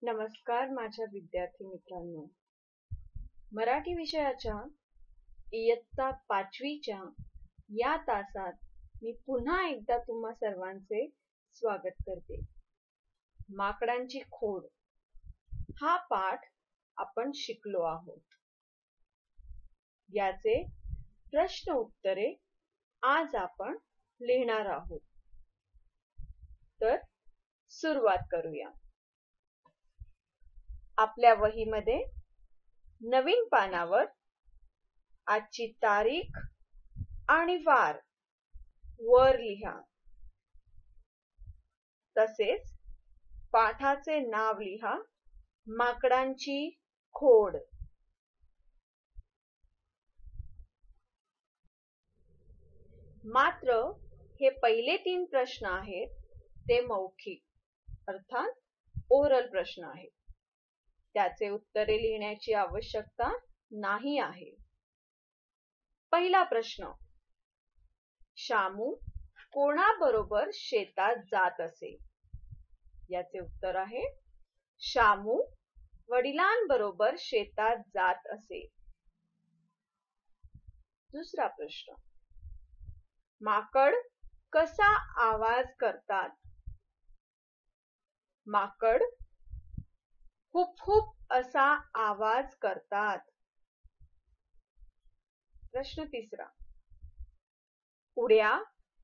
नमस्कार माझ्या विद्यार्थी मित्रांनो. मराठी विषयाच्या इयत्ता 5वीच्या या तासात मी पुन्हा एकदा तुम्हा सर्वांचे स्वागत करते. माकडांची खोड हा पाठ आपण शिकलो आहोत. याचे प्रश्न उत्तरे आज आपण लिहिणार आहोत. तर सुरुवात करूया. आपल्या वहीमध्ये नवीन पानावर आजची तारीख आणि वार वर लिहा. तसेच पाठाचे नाव लिहा, माकडांची खोड. मात्र हे पहिले 3 प्रश्न आहेत ते मौखिक अर्थात ओरल प्रश्न आहेत. त्याचे उत्तरे लिहिण्याची आवश्यकता नाही आहे. पहिला प्रश्न, शामू कोणाबरोबर शेतात जात असे? याचे उत्तर आहे शामू वडिलांबरोबर शेतात जात असे. दुसरा प्रश्न, माकड कसा आवाज करतात? माकड हुप हुप असा आवाज करतात. प्रश्न तिसरा, उड्या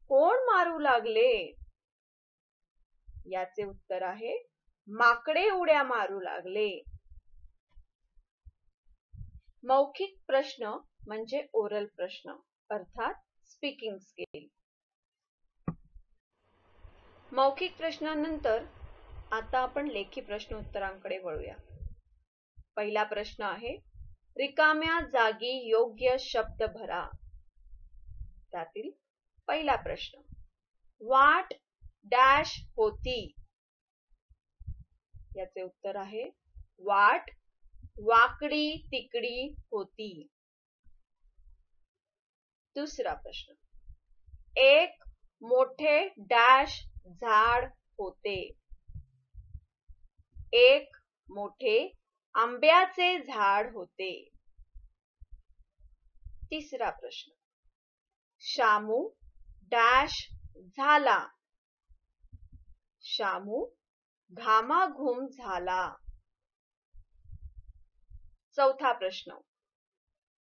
कोण मारू लागले? याचे उत्तर आहे माकडे उड्या मारू लागले. मौखिक प्रश्न म्हणजे ओरल प्रश्न अर्थात स्पीकिंग स्किल. मौखिक प्रश्नानंतर आता आपण लेखी प्रश्न उत्तरांकडे वळूया. पहिला प्रश्न आहे, रिकाम्या जागी योग्य शब्द भरा. त्यातील पहिला प्रश्न, वाट डॅश होती. याचे उत्तर आहे वाट वाकडी तिकडी होती. दुसरा प्रश्न, एक मोठे डॅश झाड होते. एक मोठे आंब्याचे झाड होते. तिसरा प्रश्न, शामू डॅश झाला. शामू घामाघूम झाला. चौथा प्रश्न,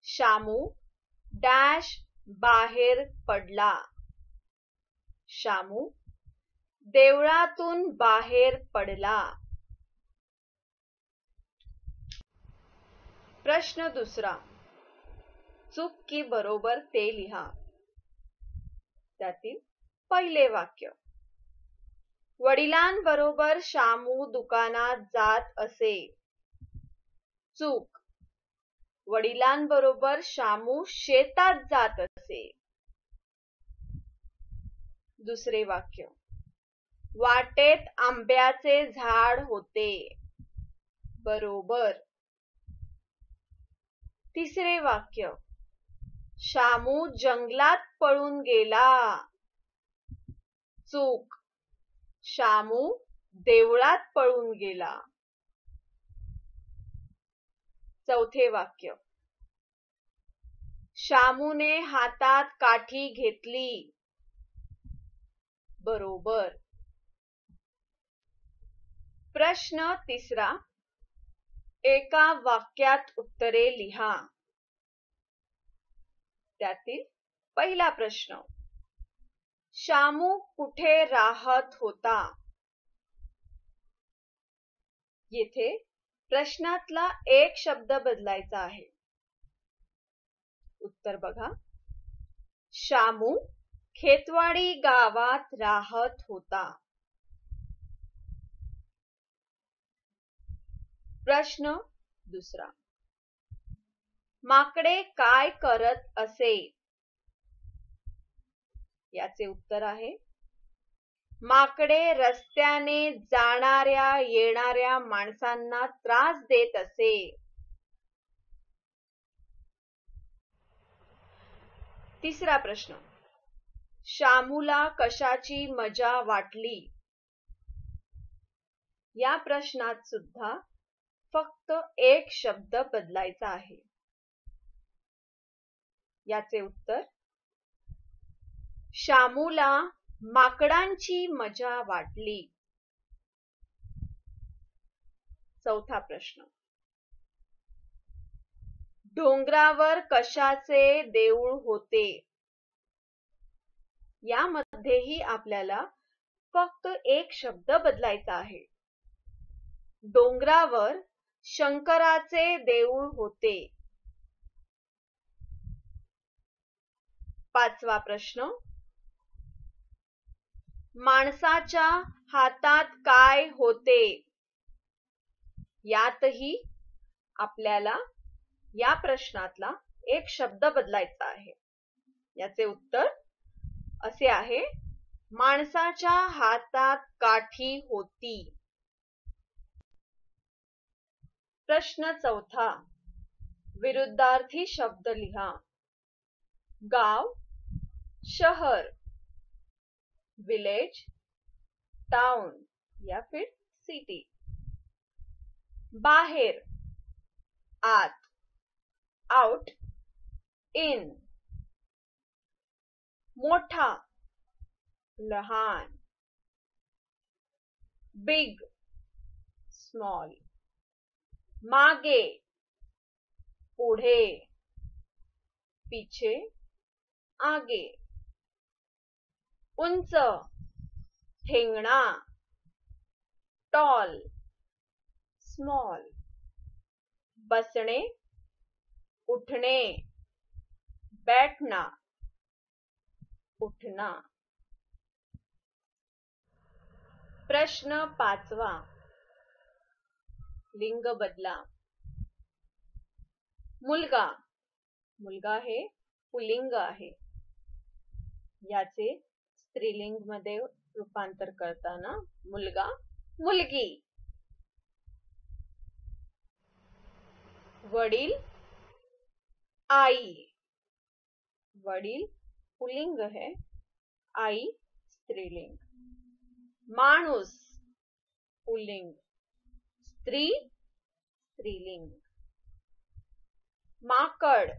शामू डॅश बाहेर पडला. शामू देवळातून बाहेर पडला. प्रश्न दुसरा, चूक की बरोबर ते लिहा. त्यातील पहिले वाक्य, वडिलांबरोबर शामू दुकानात जात असे. चूक, वडिलांबरोबर शामू शेतात जात असे. दुसरे वाक्य, वाटेत आंब्याचे झाड होते. बरोबर. तिसरे वाक्य, शामू जंगलात पळून गेला. चूक, शामू देवळात पळून गेला. चौथे वाक्य, शामूने हातात काठी घेतली. बरोबर. प्रश्न तिसरा, एका वाक्यात उत्तरे लिहा. त्यातील पहिला प्रश्न, शामू कुठे राहत होता? येथे प्रश्नातला एक शब्द बदलायचा आहे. उत्तर बघा, शामू खेतवाडी गावात राहत होता. प्रश्न दुसरा, माकडे काय करत असे? याचे उत्तर आहे माकडे रस्त्याने जाणाऱ्या येणाऱ्या माणसांना त्रास देत असे. तिसरा प्रश्न, शामूला कशाची मजा वाटली? या प्रश्नात सुद्धा फक्त एक शब्द बदलायचा आहे. याचे उत्तर, शामूला माकडांची मजा वाटली. चौथा प्रश्न, डोंगरावर कशाचे देऊळ होते? यामध्येही आपल्याला फक्त एक शब्द बदलायचा आहे. डोंगरावर शंकराचे देऊळ होते. पाचवा प्रश्न, माणसाच्या हातात काय होते? यातही आपल्याला या प्रश्नातला एक शब्द बदलायचा आहे. याचे उत्तर असे आहे, माणसाच्या हातात काठी होती. प्रश्न चौथा, विरुद्धार्थी शब्द लिहा. गाव, शहर, विलेज, टाउन या फिर सिटी. बाहेर, आत, आउट, इन. मोठा, लहान. Big, small. मागे, पुढे, पीछे, आगे. उंच, ठेंगणा, टॉल, स्मॉल. बसणे, उठणे, बैठना, उठना. प्रश्न पाचवा, लिंग बदला. मुलगा, मुलगा हे पुल्लिंग आहे. याचे स्त्रीलिंग मध्ये रूपांतर करताना मुलगा, मुलगी. वडील, आई. वडील पुल्लिंग है, आई स्त्रीलिंग. माणूस पुल्लिंग, स्त्री स्त्रीलिंग. माकड,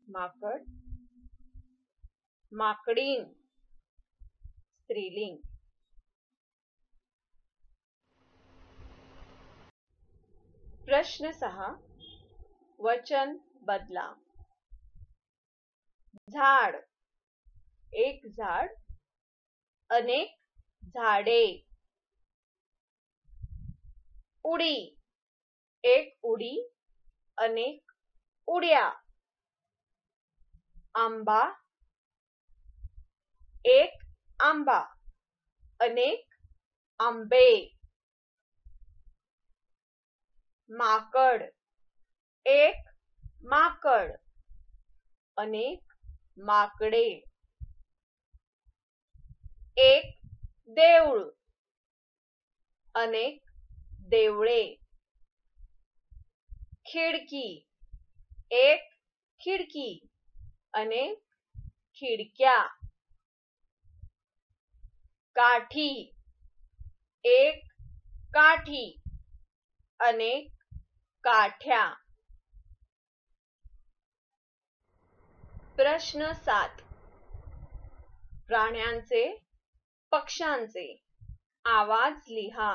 माकड. माकडीन स्त्रीलिंग. प्रश्न 6, वचन बदला. झाड, एक झाड, अनेक झाडे. उडी, एक उडी, अनेक उड्या. आंबा, एक आंबा, अनेक आंबे. माकड, एक माकड, अनेक माकडे. एक देऊळ, अनेक देवळे. खिडकी, एक खिडकी, अनेक खिडक्या. काठी, एक काठी, अनेक काठ्या. प्रश्न 7, प्राण्यांचे, पक्ष्यांचे आवाज लिहा.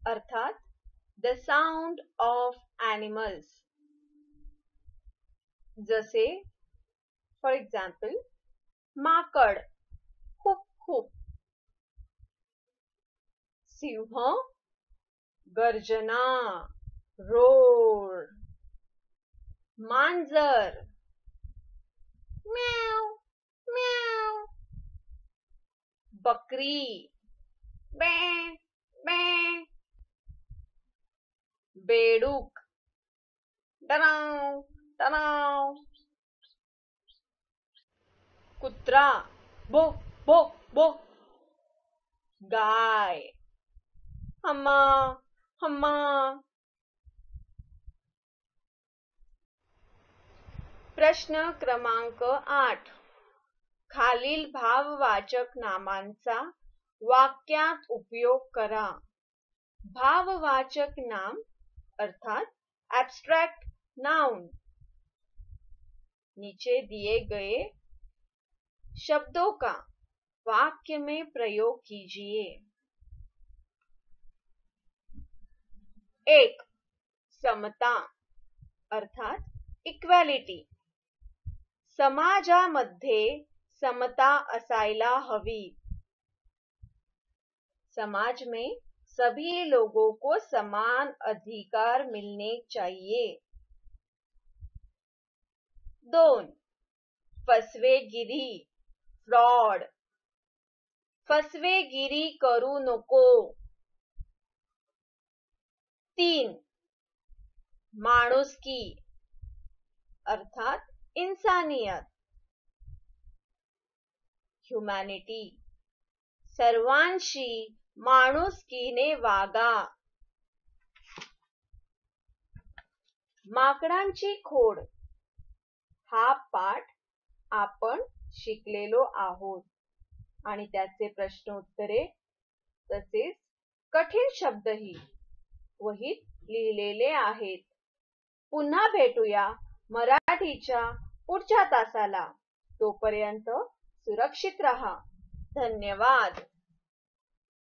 अर्थात the sound of animals. जसे फॉर एक्झाम्पल, माकड, खूप खूप. सिंह, गर्जना, रोर. मांजर, म्याव म्याव. बकरी, बे बे. बेडूक, डराव डराव. कुत्रा, भो भो भो. गाय, हम्मा हम्मा. प्रश्न क्रमांक 8, खालील भाववाचक नामांचा वाक्यात उपयोग करा. भाववाचक नाम अर्थात एब्स्ट्रैक्ट नाउन. नीचे दिए गए शब्दों का वाक्य में प्रयोग कीजिए. 1. समता अर्थात इक्वॅलिटी. समाजामध्ये समता असायला हवी. समाज में सभी लोगों को समान अधिकार मिलने चाहिए. 2. फसवेगिरी फ्रॉड. फसवेगिरी करू नको. 3. माणुसकी अर्थात इंसानियत. ह्युमॅनिटी सर्वांशी माणुसकीने वागा. माकडांची खोड हा पाठ आपण शिकलेलो आहोत आणि त्याचे प्रश्न उत्तरे तसेच कठीण शब्दही वहीत लिहिलेले आहेत. पुन्हा भेटूया मराठीच्या पुढच्या तासाला. तोपर्यंत सुरक्षित रहा. धन्यवाद.